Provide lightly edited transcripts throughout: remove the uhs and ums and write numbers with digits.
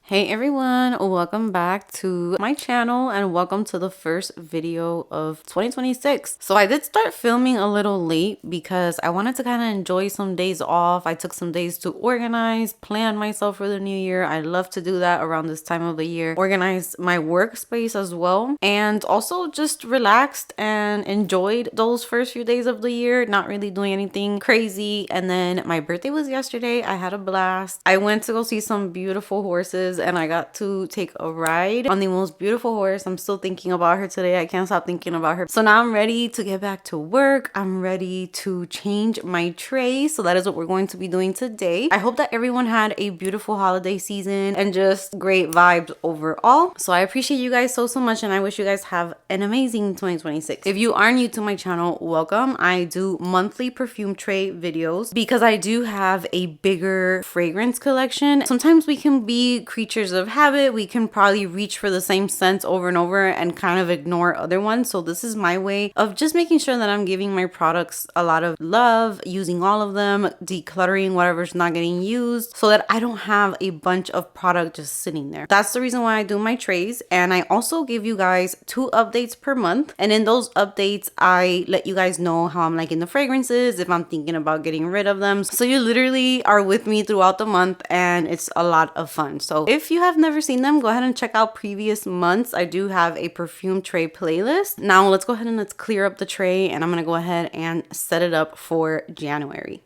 Hey everyone, welcome back to my channel and welcome to the first video of 2026. So I did start filming a little late because I wanted to kind of enjoy some days off. I took some days to organize, plan myself for the new year. I love to do that around this time of the year. Organize my workspace as well, and also just relaxed and enjoyed those first few days of the year, not really doing anything crazy. And then my birthday was yesterday. I had a blast. I went to go see some beautiful horses and I got to take a ride on the most beautiful horse. I'm still thinking about her today. I can't stop thinking about her. So now I'm ready to get back to work. I'm ready to change my tray. So that is what we're going to be doing today. I hope that everyone had a beautiful holiday season and just great vibes overall. So I appreciate you guys so much and I wish you guys have an amazing 2026. If you are new to my channel, welcome. I do monthly perfume tray videos because I do have a bigger fragrance collection. Sometimes we can be creatures of habit. We can probably reach for the same scents over and over and kind of ignore other ones. So this is my way of just making sure that I'm giving my products a lot of love, using all of them, decluttering whatever's not getting used so that I don't have a bunch of product just sitting there. That's the reason why I do my trays. And I also give you guys 2 updates per month. And in those updates, I let you guys know how I'm liking the fragrances, if I'm thinking about getting rid of them. So you literally are with me throughout the month and it's a lot of fun. So if you have never seen them, go ahead and check out previous months. I do have a perfume tray playlist. Now let's go ahead and let's clear up the tray and I'm going to go ahead and set it up for January.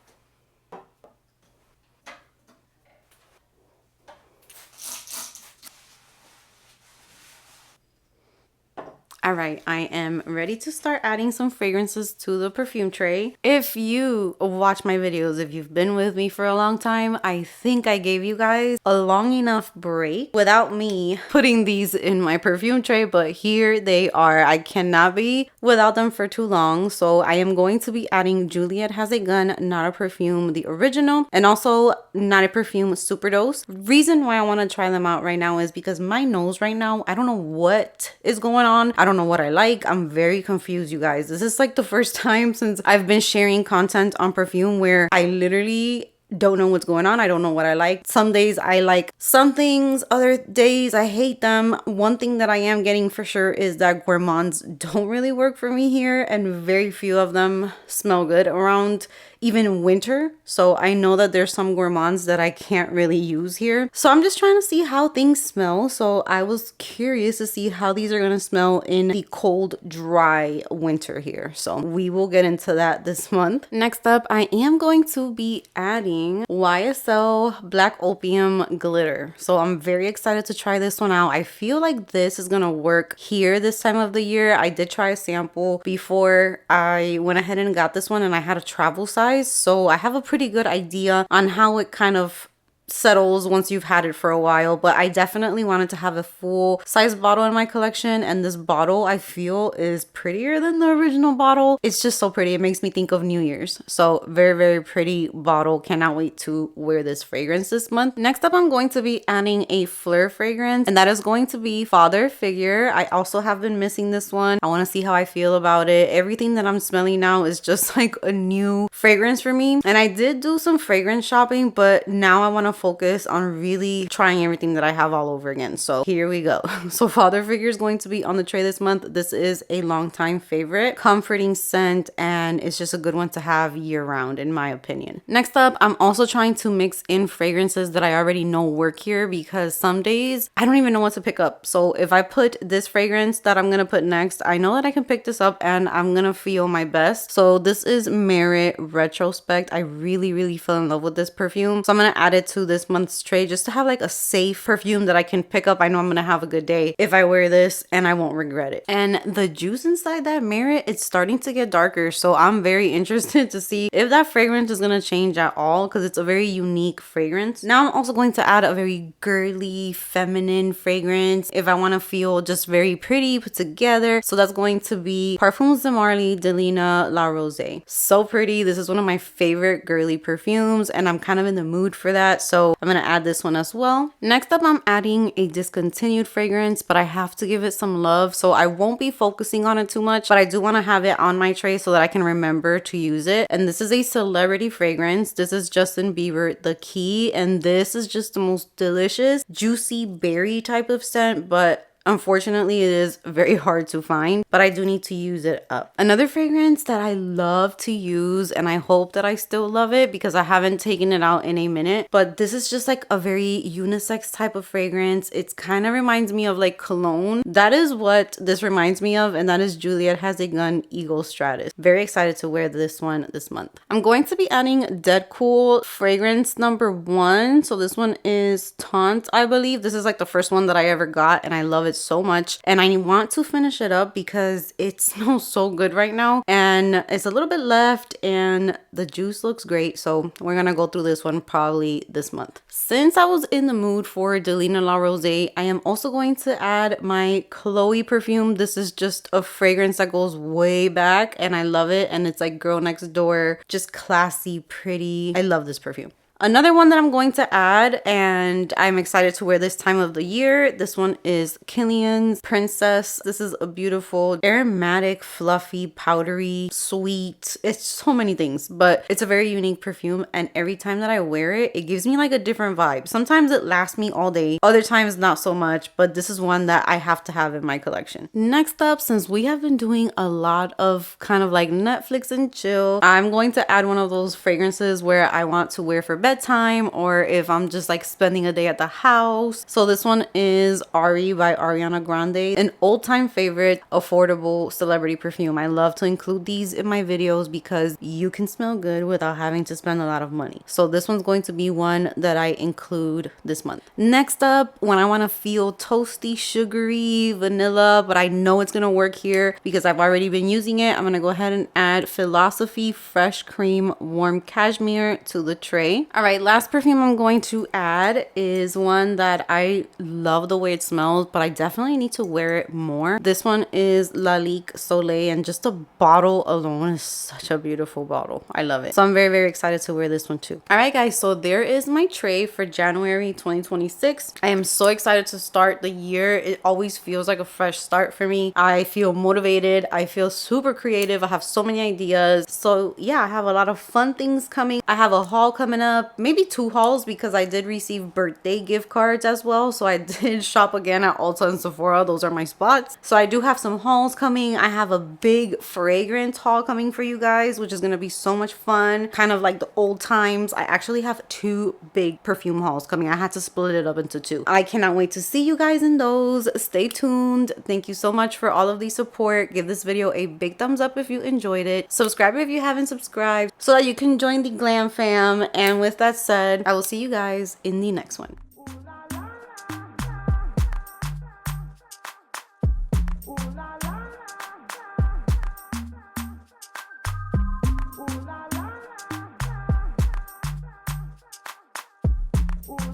All right, I am ready to start adding some fragrances to the perfume tray. If you watch my videos, if you've been with me for a long time, I think I gave you guys a long enough break without me putting these in my perfume tray, but here they are. I cannot be without them for too long. So I am going to be adding Juliet Has a Gun, Not a Perfume, the original, and also Not a Perfume Superdose. Reason why I want to try them out right now is because my nose right now, I don't know what is going on. I don't know what I like. I'm very confused, you guys. This is like the first time since I've been sharing content on perfume where I literally don't know what's going on. I don't know what I like. Some days I like some things, other days I hate them. One thing that I am getting for sure is that gourmands don't really work for me here, and very few of them smell good around even winter. So I know that there's some gourmands that I can't really use here. So I'm just trying to see how things smell. So I was curious to see how these are going to smell in the cold, dry winter here. So we will get into that this month. Next up, I am going to be adding YSL Black Opium Glitter. So I'm very excited to try this one out. I feel like this is going to work here this time of the year. I did try a sample before I went ahead and got this one, and I had a travel size. So I have a pretty good idea on how it kind of settles once you've had it for a while, but I definitely wanted to have a full size bottle in my collection, and this bottle I feel is prettier than the original bottle. It's just so pretty. It makes me think of New Year's. So very pretty bottle. Cannot wait to wear this fragrance this month. Next up, I'm going to be adding a Fleur fragrance, and that is going to be Father Figure. I also have been missing this one. I want to see how I feel about it. Everything that I'm smelling now is just like a new fragrance for me, and I did do some fragrance shopping, but now I want to focus on really trying everything that I have all over again. So here we go. So Father Figure is going to be on the tray this month. This is a longtime favorite, comforting scent, and it's just a good one to have year round in my opinion. Next up, I'm also trying to mix in fragrances that I already know work here, because some days I don't even know what to pick up. So if I put this fragrance that I'm gonna put next, I know that I can pick this up and I'm gonna feel my best. So this is Merit Retrospect. I really fell in love with this perfume, so I'm gonna add it to this month's tray just to have like a safe perfume that I can pick up. I know I'm gonna have a good day if I wear this and I won't regret it. And the juice inside that Merit, it's starting to get darker, so I'm very interested to see if that fragrance is gonna change at all, because it's a very unique fragrance. Now I'm also going to add a very girly, feminine fragrance if I want to feel just very pretty, put together. So that's going to be Perfumes de Marly Delina La Rose. So pretty. This is one of my favorite girly perfumes and I'm kind of in the mood for that. so I'm gonna add this one as well. Next up, I'm adding a discontinued fragrance, but I have to give it some love, so I won't be focusing on it too much, but I do want to have it on my tray so that I can remember to use it. And this is a celebrity fragrance. This is Justin Bieber, The Key, and this is just the most delicious juicy berry type of scent, but unfortunately, it is very hard to find, but I do need to use it up. Another fragrance that I love to use, and I hope that I still love it because I haven't taken it out in a minute, but this is just like a very unisex type of fragrance. It kind of reminds me of like cologne. That is what this reminds me of, and that is Juliet Has a Gun Eagle Stratus. Very excited to wear this one this month. I'm going to be adding Dead Cool fragrance number 1. So this one is Taunt, I believe. This is like the first one that I ever got, and I love it so much, and I want to finish it up because it smells so good right now, and it's a little bit left and the juice looks great, so we're gonna go through this one probably this month. Since I was in the mood for Delina La Rose, I am also going to add my Chloe perfume. This is just a fragrance that goes way back and I love it, and it's like girl next door, just classy, pretty. I love this perfume. Another one that I'm going to add, and I'm excited to wear this time of the year, this one is Kilian's Princess. This is a beautiful aromatic, fluffy, powdery, sweet. It's so many things, but it's a very unique perfume, and every time that I wear it, it gives me like a different vibe. Sometimes it lasts me all day, other times not so much, but this is one that I have to have in my collection. Next up, since we have been doing a lot of kind of like Netflix and chill, I'm going to add one of those fragrances where I want to wear for bedtime, or if I'm just like spending a day at the house. So this one is Ari by Ariana Grande, an old-time favorite, affordable celebrity perfume. I love to include these in my videos because you can smell good without having to spend a lot of money. So this one's going to be one that I include this month. Next up, when I want to feel toasty, sugary, vanilla, but I know it's gonna work here because I've already been using it, I'm gonna go ahead and add Philosophy Fresh Cream Warm Cashmere to the tray. All right, last perfume I'm going to add is one that I love the way it smells, but I definitely need to wear it more. This one is Lalique Soleil, and just the bottle alone is such a beautiful bottle. I love it. So I'm very, very excited to wear this one too. All right, guys, so there is my tray for January 2026. I am so excited to start the year. It always feels like a fresh start for me. I feel motivated. I feel super creative. I have so many ideas. So yeah, I have a lot of fun things coming. I have a haul coming up. Maybe 2 hauls because I did receive birthday gift cards as well, so I did shop again at Ulta and Sephora. Those are my spots. So I do have some hauls coming. I have a big fragrance haul coming for you guys, which is gonna be so much fun, kind of like the old times. I actually have 2 big perfume hauls coming. I had to split it up into 2. I cannot wait to see you guys in those. Stay tuned. Thank you so much for all of the support. Give this video a big thumbs up if you enjoyed it. Subscribe if you haven't subscribed so that you can join the Glam fam. And with that said, I will see you guys in the next one. Ooh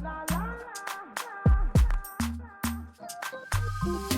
la la.